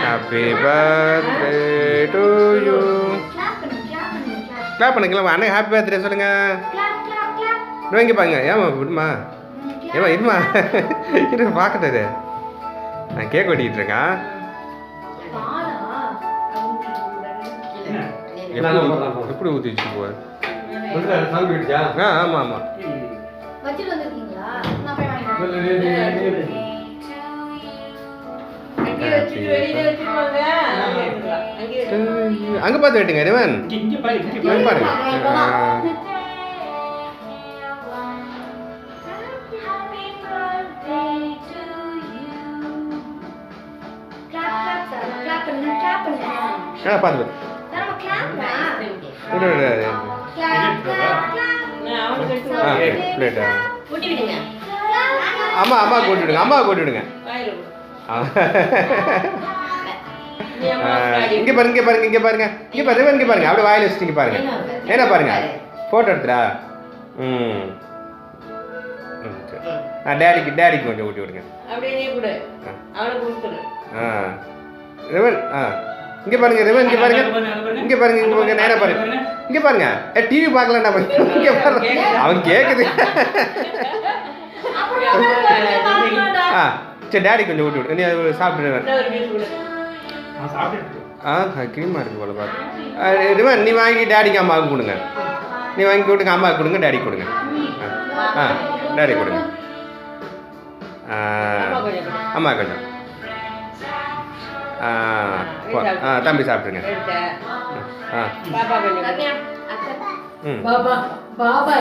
Happy birthday to you. Clap பண்ணுங்களா அண்ணே, happy birthday சொல்லுங்க. இங்கே பாருங்க. ஏமா விடுமா, ஏமா இருமா இரு பார்க்கட்டது. நான் கேக் வெட்டிக்கிட்டு இருக்கேன். எப்படி ஊற்றி வச்சு போவார்? ஆமாம் ஆமாம். அங்கே பார்த்து வெட்டுங்க ரிவன். பாருங்க. பார்த்து அம்மா அம்மா கூட்டிவிடுங்க, அம்மா கூட்டிவிடுங்க. இங்கே பாருங்க, இங்கே பாருங்க, இங்கே பாருங்க, இங்கே பாருங்க, இங்கே பாருங்க. அப்படியே வாயில் வச்சுட்டு இங்கே பாருங்க. என்ன பாருங்க, ஃபோட்டோ எடுத்துடா. டேடிக்கு கொஞ்சம் ஊட்டி விடுங்க. ரிவன் இங்கே பாருங்க, ரிவன் இங்கே பாருங்க, இங்கே பாருங்க, இங்கே பாருங்க, நேராக பாருங்க, இங்கே பாருங்க. டிவி பார்க்கலன்னா இங்கே பாருங்க, அவன் கேட்குது. சரி டேடி கொஞ்சம் ஊட்டி விடு, நீ சாப்பிட்டு. க்ரீமாக இருக்குது போல பார்த்து. ரிவன் நீ வாங்கி டேடிக்கு அம்மாவுக்கு கொடுங்க. நீ வாங்கி கொடுங்க, அம்மாவுக்கு கொடுங்க, டேடிக்கு கொடுங்க. டேடி கொடுங்க. அம்மா கொஞ்சம். தம்பி சாப்பிட்டுருங்க. பாபா